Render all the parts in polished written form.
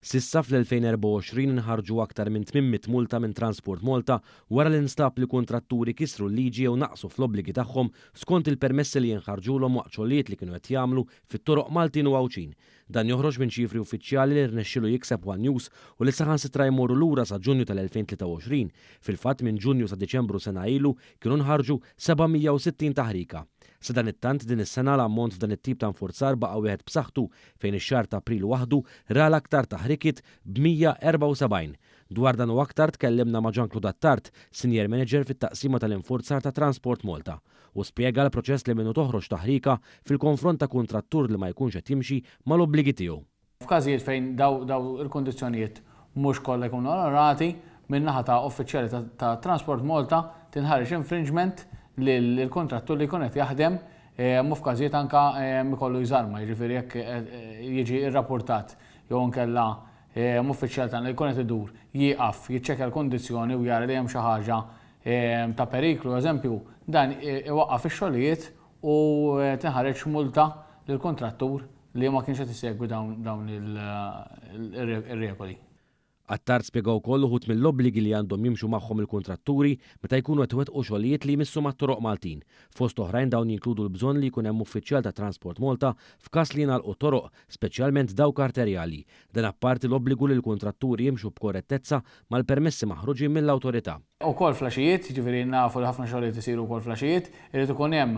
Sissa fl-2024 inħarġu aktar minn 800 multa minn Transport Malta wara li nstab li kontratturi kisru l-liġi jew naqsu fl-obbligi tagħhom skont il-permessi li jinħarġulhom waqt xogħlijiet li kienu qed jagħmlu fit-toroq Maltin u Għawċin. Dan joħroġ minn ċifri uffiċjali li rnexxielu jikseb One News u li saħansitra jmorru lura sa Ġunju tal-2023. Fil-fatt minn Ġunju sa Diċembru sena ilu kienu nħarġu 760 taħrika. Sa dan it-tant din is-sena l-ammont f'dan it-tip ta' nfurzar baqa' wieħed b'saħħtu fejn ix-xahar ta' April waħdu ra l-aktar taħrikiet b'174. Dwar dan u aktar tkellimna ma' Jean-Claude Attard, Senior Manager fit-taqsima tal-infurzar ta' Transport Malta, u spjega l-proċess li minnu toħroġ taħrika fil-konfront ta' kontrattur li ma jkunx qed jimxi mal-obbligi tiegħu. F'każijiet fejn daw il-kondizzjonijiet mhux kollha jkunu onorati, min-naħa ta' uffiċjali ta' Transport Malta tinħareġ infringement l-kontrattur li jkun qed jaħdem mu f'każijiet anke ikollu jżarma, jiġifieri jekk jiġi rrapportat jew nkella uffiċjal tagħna li jkun qed idur jieqaf jiċċekkja l-kondizzjoni u jara li hemm xi ħaġa ta' periklu, eżempju, dan iwaqqaf ix-xogħlijiet u tinħareġ multa lill-kontrattur li ma kienx qed isegwi dawn ir-regoli. Attard spjegaw wkoll uħud mill-obbligi li għandhom jimxu magħhom il-kontratturi meta jkunu qed iwettqu xogħlijiet li jmissu mat-toroq Maltin. Fost oħrajn dawn jinkludu l-bżonn li jkun hemm uffiċjal ta' Transport Malta f'każ li jingħalqu toroq, speċjalment dawk arterjali. Dan apparti l-obbligu li l-kontratturi jimxu b'korrettezza mal-permessi maħruġin mill-awtorità. Ukoll flaxijiet, jiġifieri nafu li ħafna xogħlijiet isiru wkoll flaxijiet, irid ikun hemm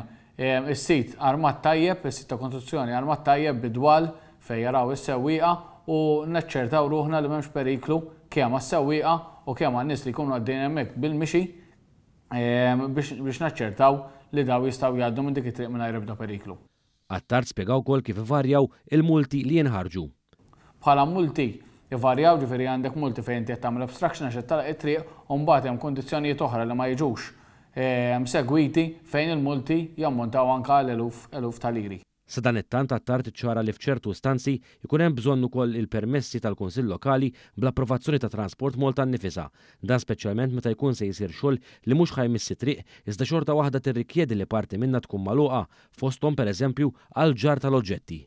is-sit armat tajjeb, is-sit ta' konstruzzjoni armat tajjeb bidwal fejn jaraw is-sewwieqa u naċċertaw ruħna li m'hemmx periklu kemm għas-sewwieqa u kemm għan-nies li jkunu għaddejjin hemmhekk bil-mixi biex naċċertaw li daw jistgħu jgħaddu minn dik it-triq mingħajr ebda periklu. Attard spjegaw wkoll kif ivarjaw il-multi li jinħarġu. Bħala multi ivarjaw, ġifieri għandek multi fejn qed tagħmel obstruction għax qed tagħlaq it-triq u mbagħad hemm kundizzjonijiet oħra li ma jiġux segwiti fejn il-multi jammontaw anke eluf ta' liri. Sa dan it-tant Attard iċċara li f'ċertu stanzi jkun hemm bżonn ukoll il-permessi tal-Kunsill Lokali bl-approvazzjoni ta' Transport Malta nnifisha. Dan speċjalment meta jkun se jsir xogħol li mhux ħajmissi triq iżda xorta waħda tirrikjedi li parti minnha tkun magħluqa fosthom pereżempju għal ġar tal-oġġetti.